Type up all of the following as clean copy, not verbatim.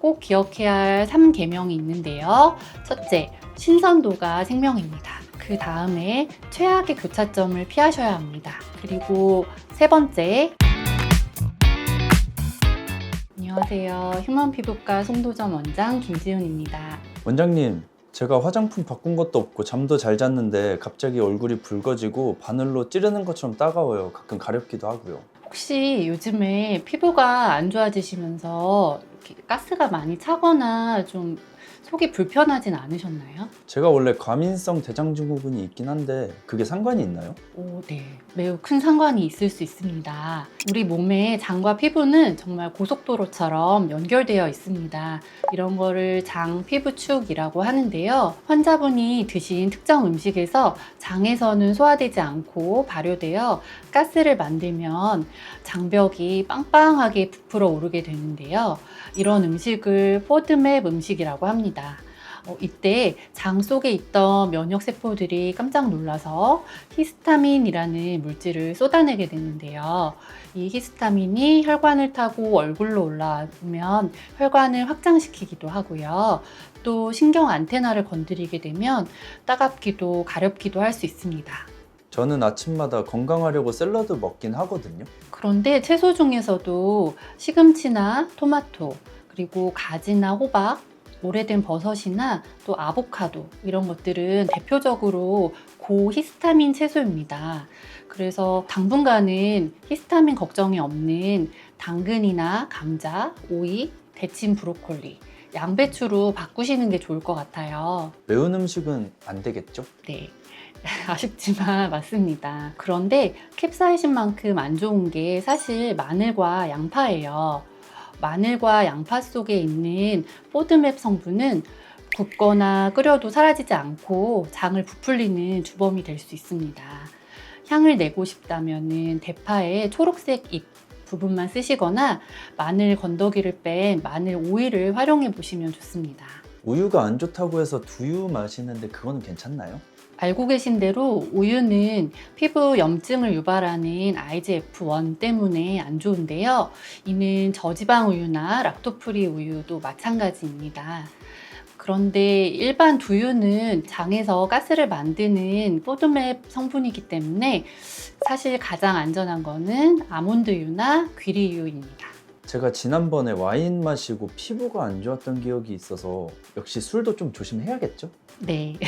꼭 기억해야 할 3계명이 있는데요. 첫째, 신선도가 생명입니다. 그 다음에 최악의 교차점을 피하셔야 합니다. 그리고 세 번째, 안녕하세요. 휴먼 피부과 송도점 원장 김지훈입니다. 원장님, 제가 화장품 바꾼 것도 없고 잠도 잘 잤는데 갑자기 얼굴이 붉어지고 바늘로 찌르는 것처럼 따가워요. 가끔 가렵기도 하고요. 혹시 요즘에 피부가 안 좋아지시면서 이렇게 가스가 많이 차거나 좀 속이 불편하진 않으셨나요? 제가 원래 과민성 대장증후군이 있긴 한데 그게 상관이 있나요? 네. 매우 큰 상관이 있을 수 있습니다. 우리 몸의 장과 피부는 정말 고속도로처럼 연결되어 있습니다. 이런 거를 장 피부축이라고 하는데요. 환자분이 드신 특정 음식에서 장에서는 소화되지 않고 발효되어 가스를 만들면 장벽이 빵빵하게 부풀어 오르게 되는데요. 이런 음식을 포드맵 음식이라고 합니다. 이때 장 속에 있던 면역세포들이 깜짝 놀라서 히스타민이라는 물질을 쏟아내게 되는데요. 이 히스타민이 혈관을 타고 얼굴로 올라오면 혈관을 확장시키기도 하고요. 또 신경 안테나를 건드리게 되면 따갑기도 가렵기도 할 수 있습니다. 저는 아침마다 건강하려고 샐러드 먹긴 하거든요. 그런데 채소 중에서도 시금치나 토마토, 그리고 가지나 호박, 오래된 버섯이나 또 아보카도 이런 것들은 대표적으로 고히스타민 채소입니다. 그래서 당분간은 히스타민 걱정이 없는 당근이나 감자, 오이, 데친 브로콜리, 양배추로 바꾸시는 게 좋을 것 같아요. 매운 음식은 안 되겠죠? 네. 아쉽지만 맞습니다. 그런데 캡사이신만큼 안 좋은 게 사실 마늘과 양파예요. 마늘과 양파 속에 있는 포드맵 성분은 굽거나 끓여도 사라지지 않고 장을 부풀리는 주범이 될 수 있습니다. 향을 내고 싶다면 대파의 초록색 잎 부분만 쓰시거나 마늘 건더기를 뺀 마늘 오일을 활용해 보시면 좋습니다. 우유가 안 좋다고 해서 두유 마시는데 그거는 괜찮나요? 알고 계신 대로 우유는 피부 염증을 유발하는 IGF-1 때문에 안 좋은데요. 이는 저지방 우유나 락토프리 우유도 마찬가지입니다. 그런데 일반 두유는 장에서 가스를 만드는 포드맵 성분이기 때문에 사실 가장 안전한 거는 아몬드유나 귀리유입니다. 제가 지난번에 와인 마시고 피부가 안 좋았던 기억이 있어서 역시 술도 좀 조심해야겠죠? 네.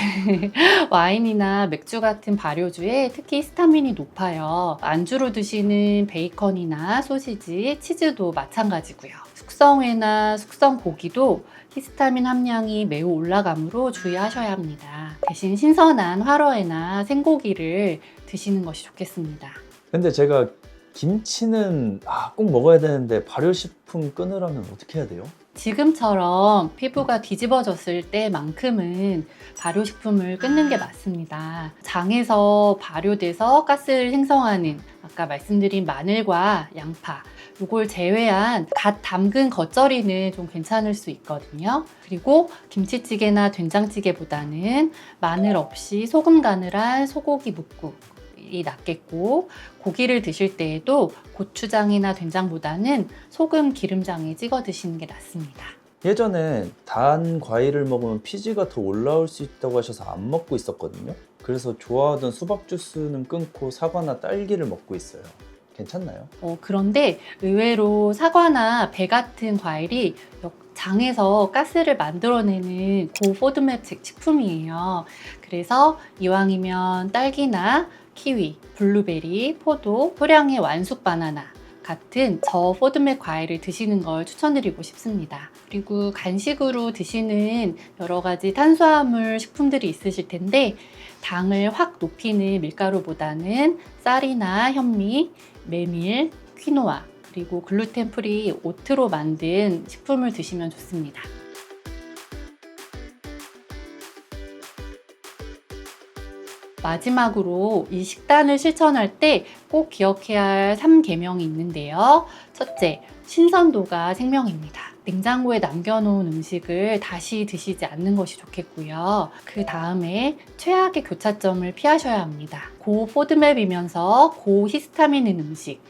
와인이나 맥주 같은 발효주에 특히 히스타민이 높아요. 안주로 드시는 베이컨이나 소시지, 치즈도 마찬가지고요. 숙성회나 숙성고기도 히스타민 함량이 매우 올라가므로 주의하셔야 합니다. 대신 신선한 화로회나 생고기를 드시는 것이 좋겠습니다. 근데 제가 김치는 꼭 먹어야 되는데 발효식품 끊으려면 어떻게 해야 돼요? 지금처럼 피부가 뒤집어졌을 때만큼은 발효식품을 끊는 게 맞습니다. 장에서 발효돼서 가스를 생성하는 아까 말씀드린 마늘과 양파 이걸 제외한 갓 담근 겉절이는 좀 괜찮을 수 있거든요. 그리고 김치찌개나 된장찌개보다는 마늘 없이 소금 간을 한 소고기 묵국 이 낫겠고, 고기를 드실 때에도 고추장이나 된장보다는 소금 기름장에 찍어 드시는 게 낫습니다. 예전에 단 과일을 먹으면 피지가 더 올라올 수 있다고 하셔서 안 먹고 있었거든요. 그래서 좋아하던 수박 주스는 끊고 사과나 딸기를 먹고 있어요. 괜찮나요? 그런데 의외로 사과나 배 같은 과일이 장에서 가스를 만들어내는 고포드맵 식품이에요. 그래서 이왕이면 딸기나 키위, 블루베리, 포도, 소량의 완숙 바나나 같은 저포드맵 과일을 드시는 걸 추천드리고 싶습니다. 그리고 간식으로 드시는 여러 가지 탄수화물 식품들이 있으실 텐데 당을 확 높이는 밀가루보다는 쌀이나 현미, 메밀, 퀴노아 그리고 글루텐 프리 오트로 만든 식품을 드시면 좋습니다. 마지막으로 이 식단을 실천할 때 꼭 기억해야 할 3계명이 있는데요. 첫째, 신선도가 생명입니다. 냉장고에 남겨놓은 음식을 다시 드시지 않는 것이 좋겠고요. 그 다음에 최악의 교차점을 피하셔야 합니다. 고포드맵이면서 고히스타민인 음식,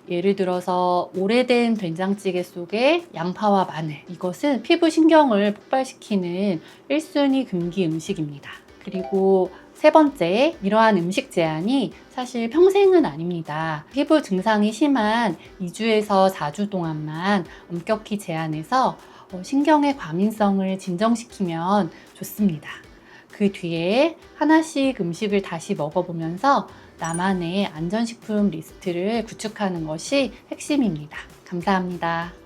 예를 들어서 오래된 된장찌개 속에 양파와 마늘, 이것은 피부 신경을 폭발시키는 1순위 금기 음식입니다. 그리고 세 번째, 이러한 음식 제한이 사실 평생은 아닙니다. 피부 증상이 심한 2주에서 4주 동안만 엄격히 제한해서 신경의 과민성을 진정시키면 좋습니다. 그 뒤에 하나씩 음식을 다시 먹어보면서 나만의 안전식품 리스트를 구축하는 것이 핵심입니다. 감사합니다.